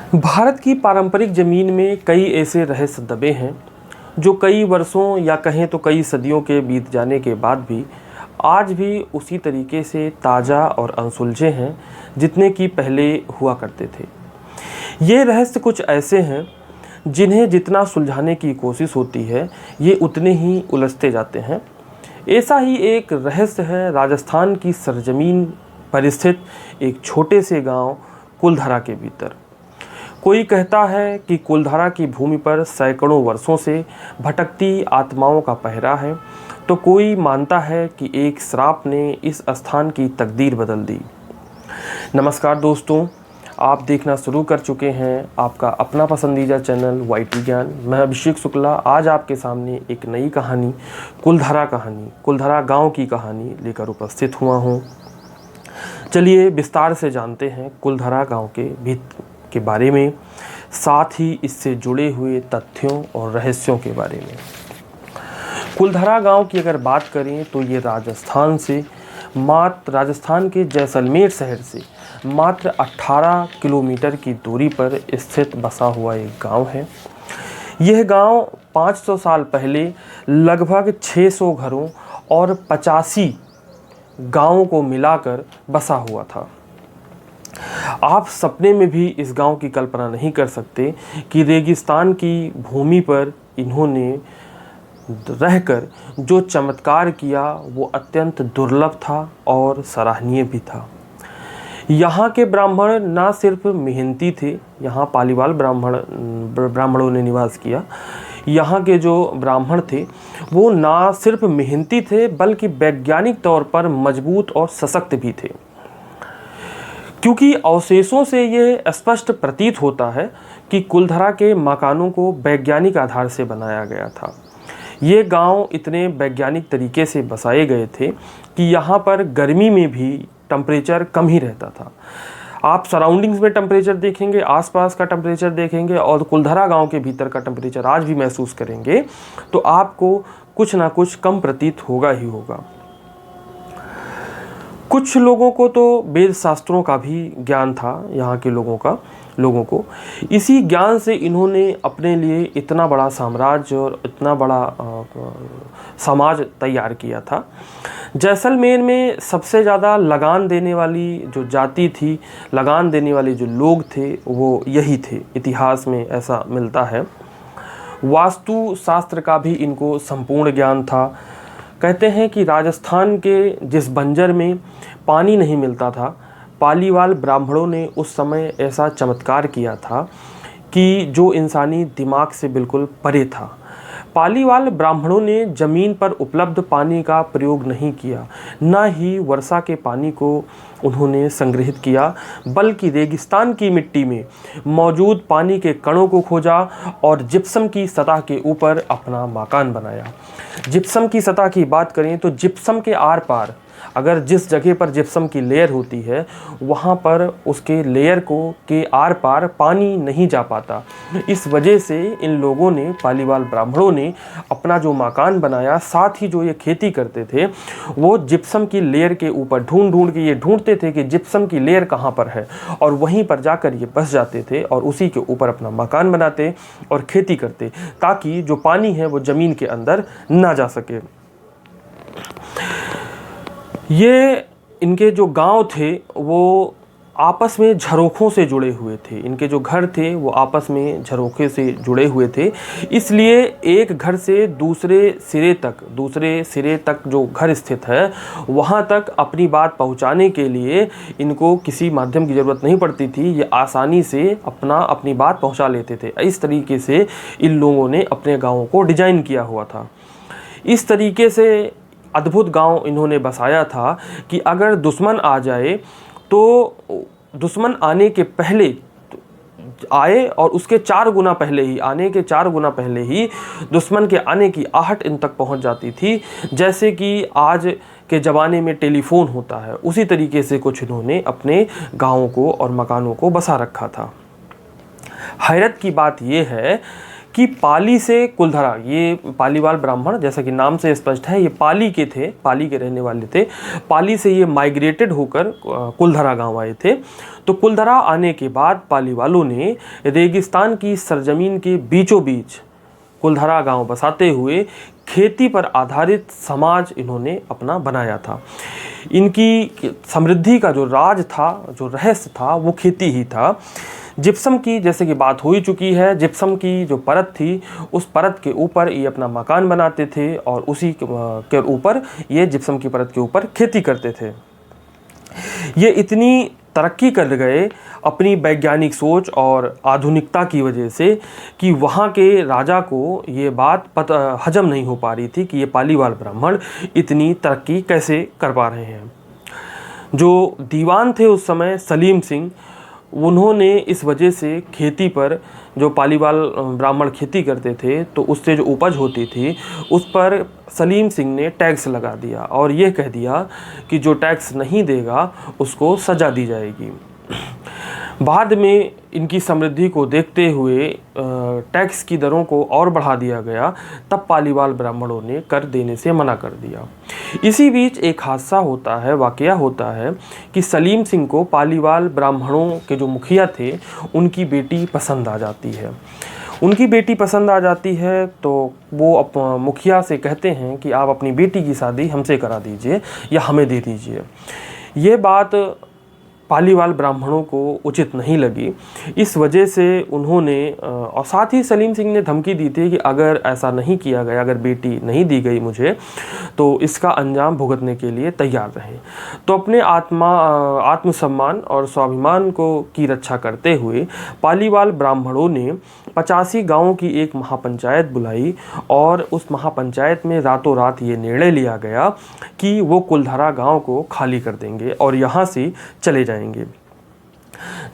भारत की पारंपरिक ज़मीन में कई ऐसे रहस्य दबे हैं जो कई वर्षों या कहें तो कई सदियों के बीत जाने के बाद भी आज भी उसी तरीके से ताज़ा और अनसुलझे हैं जितने कि पहले हुआ करते थे। ये रहस्य कुछ ऐसे हैं जिन्हें जितना सुलझाने की कोशिश होती है ये उतने ही उलझते जाते हैं। ऐसा ही एक रहस्य है राजस्थान की सरजमीन पर स्थित एक छोटे से गांव कुलधरा के भीतर। कोई कहता है कि कुलधरा की भूमि पर सैकड़ों वर्षों से भटकती आत्माओं का पहरा है, तो कोई मानता है कि एक श्राप ने इस स्थान की तकदीर बदल दी। नमस्कार दोस्तों, आप देखना शुरू कर चुके हैं आपका अपना पसंदीदा चैनल वाईटी ज्ञान। मैं अभिषेक शुक्ला आज आपके सामने एक नई कहानी कुलधरा गांव की कहानी लेकर उपस्थित हुआ हूं। चलिए विस्तार से जानते हैं कुलधरा गांव के बारे में, साथ ही इससे जुड़े हुए तथ्यों और रहस्यों के बारे में। कुलधरा गांव की अगर बात करें तो ये राजस्थान के जैसलमेर शहर से मात्र 18 किलोमीटर की दूरी पर स्थित बसा हुआ एक गांव है। यह गांव 500 साल पहले लगभग 600 घरों और 85 गांवों को मिलाकर बसा हुआ था। आप सपने में भी इस गांव की कल्पना नहीं कर सकते कि रेगिस्तान की भूमि पर इन्होंने रहकर जो चमत्कार किया वो अत्यंत दुर्लभ था और सराहनीय भी था। यहाँ के ब्राह्मण ना सिर्फ मेहनती थे, यहाँ पालीवाल ब्राह्मणों ने निवास किया। यहाँ के जो ब्राह्मण थे वो ना सिर्फ मेहनती थे बल्कि वैज्ञानिक तौर पर मजबूत और सशक्त भी थे, क्योंकि अवशेषों से ये स्पष्ट प्रतीत होता है कि कुलधरा के मकानों को वैज्ञानिक आधार से बनाया गया था। ये गांव इतने वैज्ञानिक तरीके से बसाए गए थे कि यहाँ पर गर्मी में भी टेम्परेचर कम ही रहता था। आप सराउंडिंग्स में टेम्परेचर देखेंगे, आसपास का टेम्परेचर देखेंगे और कुलधरा गांव के भीतर का टेम्परेचर आज भी महसूस करेंगे तो आपको कुछ ना कुछ कम प्रतीत होगा ही होगा। कुछ लोगों को तो वेद शास्त्रों का भी ज्ञान था। यहाँ के लोगों को इसी ज्ञान से इन्होंने अपने लिए इतना बड़ा साम्राज्य और इतना बड़ा समाज तैयार किया था। जैसलमेर में सबसे ज़्यादा लगान देने वाली जो जाति थी, लगान देने वाले जो लोग थे वो यही थे। इतिहास में ऐसा मिलता है। वास्तु शास्त्र का भी इनको संपूर्ण ज्ञान था। कहते हैं कि राजस्थान के जिस बंजर में पानी नहीं मिलता था, पालीवाल ब्राह्मणों ने उस समय ऐसा चमत्कार किया था कि जो इंसानी दिमाग से बिल्कुल परे था। पालीवाल ब्राह्मणों ने ज़मीन पर उपलब्ध पानी का प्रयोग नहीं किया, ना ही वर्षा के पानी को उन्होंने संग्रहित किया, बल्कि रेगिस्तान की मिट्टी में मौजूद पानी के कणों को खोजा और जिप्सम की सतह के ऊपर अपना मकान बनाया। जिप्सम की सतह की बात करें तो जिप्सम के आर पार, अगर जिस जगह पर जिप्सम की लेयर होती है वहाँ पर उसके लेयर के आर पार पानी नहीं जा पाता। इस वजह से इन लोगों ने, पालीवाल ब्राह्मणों ने अपना जो मकान बनाया, साथ ही जो ये खेती करते थे वो जिप्सम की लेयर के ऊपर ढूंढ के ये ढूंढते थे कि जिप्सम की लेयर कहाँ पर है और वहीं पर जाकर ये बस जाते थे और उसी के ऊपर अपना मकान बनाते और खेती करते, ताकि जो पानी है वो ज़मीन के अंदर ना जा सके। ये इनके जो गांव थे वो आपस में झरोखों से जुड़े हुए थे। इनके जो घर थे वो आपस में झरोखे से जुड़े हुए थे, इसलिए एक घर से दूसरे सिरे तक जो घर स्थित है वहाँ तक अपनी बात पहुँचाने के लिए इनको किसी माध्यम की ज़रूरत नहीं पड़ती थी। ये आसानी से अपनी बात पहुँचा लेते थे। इस तरीके से इन लोगों ने अपने गाँवों को डिज़ाइन किया हुआ था। इस तरीके से अद्भुत गांव इन्होंने बसाया था कि अगर दुश्मन आ जाए तो दुश्मन आने के पहले आए और उसके 4 गुना पहले ही दुश्मन के आने की आहट इन तक पहुंच जाती थी। जैसे कि आज के ज़माने में टेलीफोन होता है, उसी तरीके से कुछ इन्होंने अपने गाँवों को और मकानों को बसा रखा था। हैरत की बात यह है कि पाली से कुलधरा, ये पालीवाल ब्राह्मण जैसा कि नाम से स्पष्ट है ये पाली के थे, पाली के रहने वाले थे। पाली से ये माइग्रेटेड होकर कुलधरा गांव आए थे। तो कुलधरा आने के बाद पालीवालों ने रेगिस्तान की सरजमीन के बीचों बीच कुलधरा गांव बसाते हुए खेती पर आधारित समाज इन्होंने अपना बनाया था। इनकी समृद्धि का जो राज था, जो रहस्य था, वो खेती ही था। जिप्सम की, जैसे कि बात हो ही चुकी है, जिप्सम की जो परत थी उस परत के ऊपर ये अपना मकान बनाते थे और उसी के ऊपर ये जिप्सम की परत के ऊपर खेती करते थे। ये इतनी तरक्की कर गए अपनी वैज्ञानिक सोच और आधुनिकता की वजह से कि वहाँ के राजा को ये बात हजम नहीं हो पा रही थी कि ये पालीवाल ब्राह्मण इतनी तरक्की कैसे कर पा रहे हैं। जो दीवान थे उस समय सलीम सिंह, उन्होंने इस वजह से खेती पर, जो पालीवाल ब्राह्मण खेती करते थे तो उससे जो उपज होती थी उस पर सलीम सिंह ने टैक्स लगा दिया और यह कह दिया कि जो टैक्स नहीं देगा उसको सज़ा दी जाएगी। बाद में इनकी समृद्धि को देखते हुए टैक्स की दरों को और बढ़ा दिया गया। तब पालीवाल ब्राह्मणों ने कर देने से मना कर दिया। इसी बीच एक हादसा होता है, वाकया होता है कि सलीम सिंह को पालीवाल ब्राह्मणों के जो मुखिया थे उनकी बेटी पसंद आ जाती है। उनकी बेटी पसंद आ जाती है तो वो मुखिया से कहते हैं कि आप अपनी बेटी की शादी हमसे करा दीजिए या हमें दे दीजिए। ये बात पालीवाल ब्राह्मणों को उचित नहीं लगी। इस वजह से उन्होंने और साथ ही सलीम सिंह ने धमकी दी थी कि अगर ऐसा नहीं किया गया, अगर बेटी नहीं दी गई मुझे, तो इसका अंजाम भुगतने के लिए तैयार रहें। तो अपने आत्मसम्मान और स्वाभिमान को की रक्षा करते हुए पालीवाल ब्राह्मणों ने 85 गाँवों की एक महापंचायत बुलाई और उस महापंचायत में रातों रात ये निर्णय लिया गया कि वो कुलधरा गाँव को खाली कर देंगे और यहाँ से चले जाएंगे।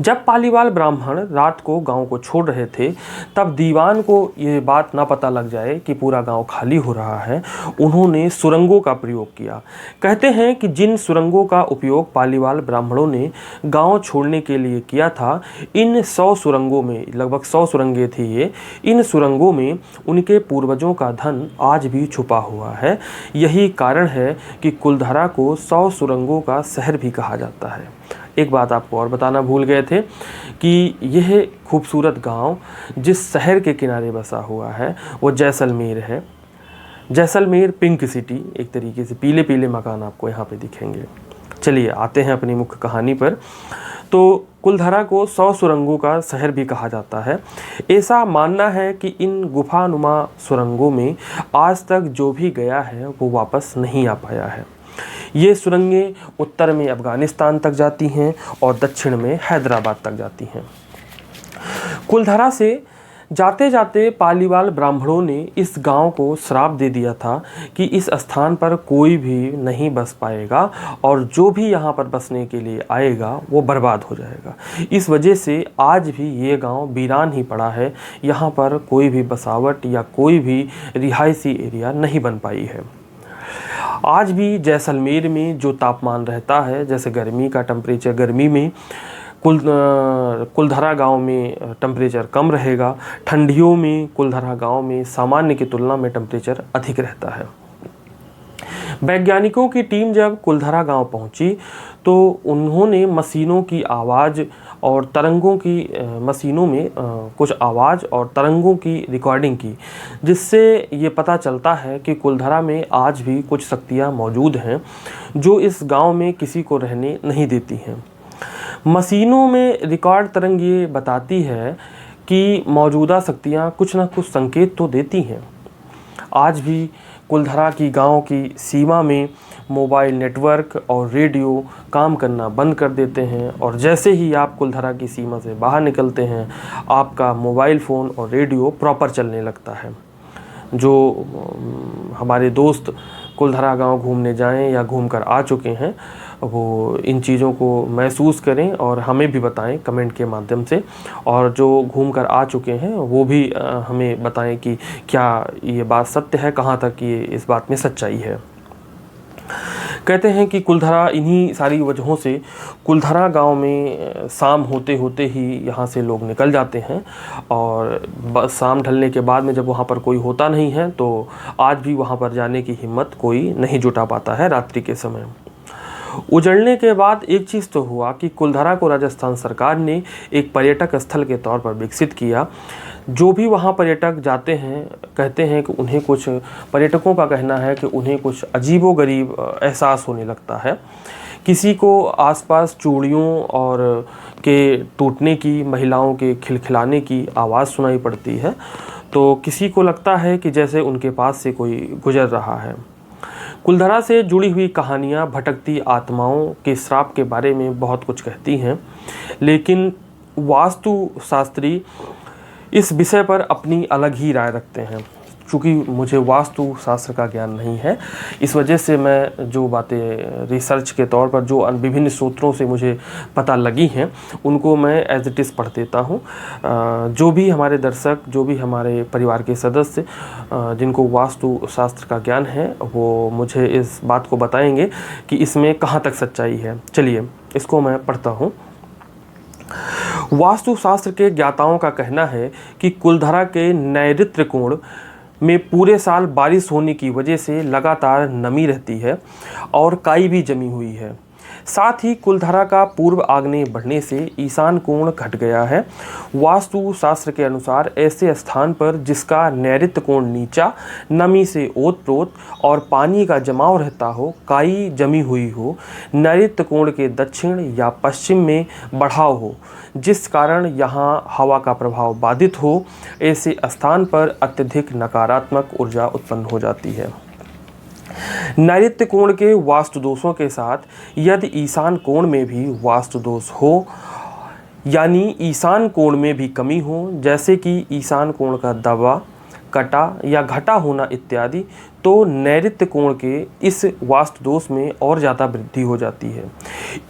जब पालीवाल ब्राह्मण रात को गांव को छोड़ रहे थे तब दीवान को ये बात ना पता लग जाए कि पूरा गांव खाली हो रहा है, उन्होंने सुरंगों का प्रयोग किया। कहते हैं कि जिन सुरंगों का उपयोग पालीवाल ब्राह्मणों ने गांव छोड़ने के लिए किया था, इन 100 सुरंगों में, लगभग 100 सुरंगें थी ये, इन सुरंगों में उनके पूर्वजों का धन आज भी छुपा हुआ है। यही कारण है कि कुलधरा को 100 सुरंगों का शहर भी कहा जाता है। एक बात आपको और बताना भूल गए थे कि यह खूबसूरत गांव जिस शहर के किनारे बसा हुआ है वो जैसलमेर है। जैसलमेर पिंक सिटी, एक तरीके से पीले पीले मकान आपको यहाँ पे दिखेंगे। चलिए आते हैं अपनी मुख्य कहानी पर। तो कुलधरा को 100 सुरंगों का शहर भी कहा जाता है। ऐसा मानना है कि इन गुफानुमा सुरंगों में आज तक जो भी गया है वो वापस नहीं आ पाया है। ये सुरंगें उत्तर में अफ़गानिस्तान तक जाती हैं और दक्षिण में हैदराबाद तक जाती हैं। कुलधरा से जाते जाते पालीवाल ब्राह्मणों ने इस गांव को श्राप दे दिया था कि इस स्थान पर कोई भी नहीं बस पाएगा और जो भी यहाँ पर बसने के लिए आएगा वो बर्बाद हो जाएगा। इस वजह से आज भी ये गांव वीरान ही पड़ा है। यहाँ पर कोई भी बसावट या कोई भी रिहायशी एरिया नहीं बन पाई है। आज भी जैसलमेर में जो तापमान रहता है, जैसे गर्मी का टेम्परेचर, गर्मी में कुलधरा गांव में टेम्परेचर कम रहेगा, ठंडियों में कुलधरा गांव में सामान्य की तुलना में टेम्परेचर अधिक रहता है। वैज्ञानिकों की टीम जब कुलधरा गांव पहुंची तो उन्होंने मशीनों की आवाज़ और तरंगों की मशीनों में कुछ आवाज़ और तरंगों की रिकॉर्डिंग की, जिससे ये पता चलता है कि कुलधरा में आज भी कुछ शक्तियाँ मौजूद हैं जो इस गांव में किसी को रहने नहीं देती हैं। मशीनों में रिकॉर्ड तरंग ये बताती है कि मौजूदा शक्तियाँ कुछ ना कुछ संकेत तो देती हैं। आज भी कुलधरा की गांव की सीमा में मोबाइल नेटवर्क और रेडियो काम करना बंद कर देते हैं और जैसे ही आप कुलधरा की सीमा से बाहर निकलते हैं आपका मोबाइल फ़ोन और रेडियो प्रॉपर चलने लगता है। जो हमारे दोस्त कुलधरा गांव घूमने जाएं या घूमकर आ चुके हैं वो इन चीज़ों को महसूस करें और हमें भी बताएं कमेंट के माध्यम से, और जो घूमकर आ चुके हैं वो भी हमें बताएं कि क्या ये बात सत्य है, कहाँ तक ये इस बात में सच्चाई है। कहते हैं कि कुलधरा इन्हीं सारी वजहों से कुलधरा गांव में शाम होते होते ही यहाँ से लोग निकल जाते हैं और शाम ढलने के बाद में जब वहाँ पर कोई होता नहीं है तो आज भी वहाँ पर जाने की हिम्मत कोई नहीं जुटा पाता है रात्रि के समय। उजड़ने के बाद एक चीज़ तो हुआ कि कुलधरा को राजस्थान सरकार ने एक पर्यटक स्थल के तौर पर विकसित किया। जो भी वहाँ पर्यटक जाते हैं कहते हैं कि उन्हें कुछ, पर्यटकों का कहना है कि उन्हें कुछ अजीबोगरीब एहसास होने लगता है। किसी को आसपास चूड़ियों और के टूटने की, महिलाओं के खिलखिलाने की आवाज़ सुनाई पड़ती है, तो किसी को लगता है कि जैसे उनके पास से कोई गुजर रहा है। कुलधरा से जुड़ी हुई कहानियाँ भटकती आत्माओं के श्राप के बारे में बहुत कुछ कहती हैं, लेकिन वास्तु शास्त्री इस विषय पर अपनी अलग ही राय रखते हैं। चूँकि मुझे वास्तु शास्त्र का ज्ञान नहीं है, इस वजह से मैं जो बातें रिसर्च के तौर पर जो विभिन्न सूत्रों से मुझे पता लगी हैं उनको मैं एज इट इज़ पढ़ देता हूँ। जो भी हमारे दर्शक, जो भी हमारे परिवार के सदस्य जिनको वास्तु शास्त्र का ज्ञान है वो मुझे इस बात को बताएंगे कि इसमें कहाँ तक सच्चाई है। चलिए इसको मैं पढ़ता हूँ। वास्तुशास्त्र के ज्ञाताओं का कहना है कि कुलधरा के नैऋत्य कोण में पूरे साल बारिश होने की वजह से लगातार नमी रहती है और काई भी जमी हुई है। साथ ही कुलधरा का पूर्व आग्नेय बढ़ने से ईशान कोण घट गया है। वास्तु शास्त्र के अनुसार ऐसे स्थान पर जिसका नैऋत्य कोण नीचा, नमी से ओतप्रोत और पानी का जमाव रहता हो, काई जमी हुई हो, नैऋत्य कोण के दक्षिण या पश्चिम में बढ़ाव हो, जिस कारण यहाँ हवा का प्रभाव बाधित हो, ऐसे स्थान पर अत्यधिक नकारात्मक ऊर्जा उत्पन्न हो जाती है। नैऋत्य कोण के वास्तु दोषों के साथ यदि ईशान कोण में भी वास्तु दोष हो, यानी ईशान कोण में भी कमी हो, जैसे कि ईशान कोण का दबा, कटा या घटा होना इत्यादि, तो नैऋत्य कोण के इस वास्तु दोष में और ज़्यादा वृद्धि हो जाती है।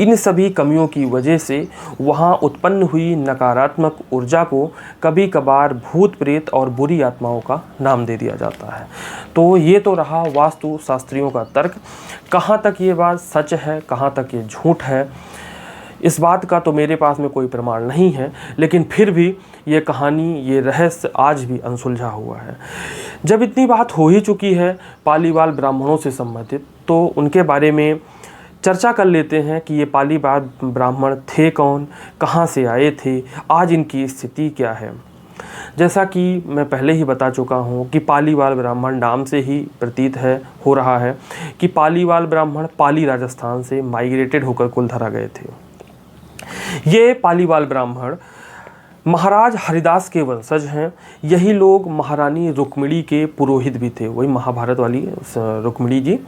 इन सभी कमियों की वजह से वहाँ उत्पन्न हुई नकारात्मक ऊर्जा को कभी कभार भूत प्रेत और बुरी आत्माओं का नाम दे दिया जाता है। तो ये तो रहा वास्तु शास्त्रियों का तर्क। कहाँ तक ये बात सच है, कहाँ तक ये झूठ है, इस बात का तो मेरे पास में कोई प्रमाण नहीं है, लेकिन फिर भी ये कहानी, ये रहस्य आज भी अनसुलझा हुआ है। जब इतनी बात हो ही चुकी है पालीवाल ब्राह्मणों से संबंधित, तो उनके बारे में चर्चा कर लेते हैं कि ये पालीवाल ब्राह्मण थे कौन, कहाँ से आए थे, आज इनकी स्थिति क्या है। जैसा कि मैं पहले ही बता चुका हूँ कि पालीवाल ब्राह्मण नाम से ही प्रतीत हो रहा है कि पालीवाल ब्राह्मण पाली राजस्थान से माइग्रेटेड होकर कुलधरा गए थे। ये पालीवाल ब्राह्मण महाराज हरिदास के वंशज हैं। यही लोग महारानी रुक्मिणी के पुरोहित भी थे, वही महाभारत वाली रुक्मिणी जी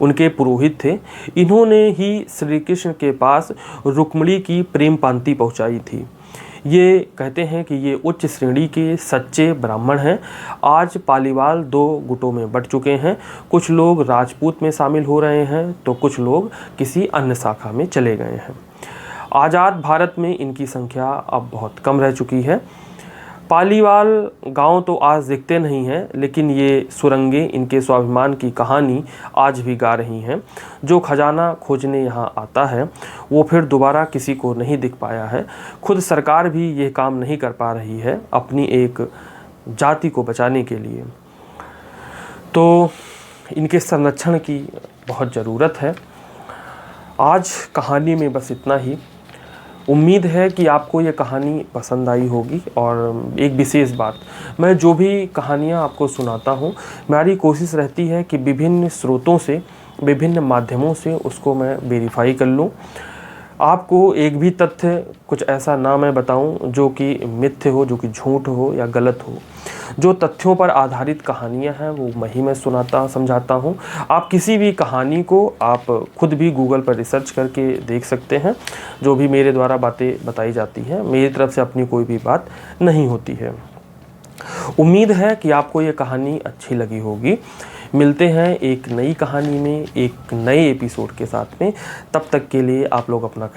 उनके पुरोहित थे। इन्होंने ही श्री कृष्ण के पास रुक्मिणी की प्रेम पांति पहुंचाई थी। ये कहते हैं कि ये उच्च श्रेणी के सच्चे ब्राह्मण हैं। आज पालीवाल दो गुटों में बंट चुके हैं। कुछ लोग राजपूत में शामिल हो रहे हैं तो कुछ लोग किसी अन्य शाखा में चले गए हैं। आज़ाद भारत में इनकी संख्या अब बहुत कम रह चुकी है। पालीवाल गांव तो आज दिखते नहीं हैं, लेकिन ये सुरंगें इनके स्वाभिमान की कहानी आज भी गा रही हैं। जो खजाना खोजने यहाँ आता है वो फिर दोबारा किसी को नहीं दिख पाया है। खुद सरकार भी ये काम नहीं कर पा रही है अपनी एक जाति को बचाने के लिए। तो इनके संरक्षण की बहुत ज़रूरत है। आज कहानी में बस इतना ही। उम्मीद है कि आपको ये कहानी पसंद आई होगी। और एक विशेष बात, मैं जो भी कहानियाँ आपको सुनाता हूँ, मेरी कोशिश रहती है कि विभिन्न स्रोतों से, विभिन्न माध्यमों से उसको मैं वेरीफाई कर लूँ। आपको एक भी तथ्य कुछ ऐसा ना मैं बताऊं जो कि मिथ्य हो, जो कि झूठ हो या गलत हो। जो तथ्यों पर आधारित कहानियां हैं वो मैं सुनाता समझाता हूं। आप किसी भी कहानी को आप खुद भी गूगल पर रिसर्च करके देख सकते हैं। जो भी मेरे द्वारा बातें बताई जाती हैं, मेरी तरफ से अपनी कोई भी बात नहीं होती है। उम्मीद है कि आपको ये कहानी अच्छी लगी होगी। मिलते हैं एक नई कहानी में, एक नए एपिसोड के साथ में। तब तक के लिए आप लोग अपना ख्याल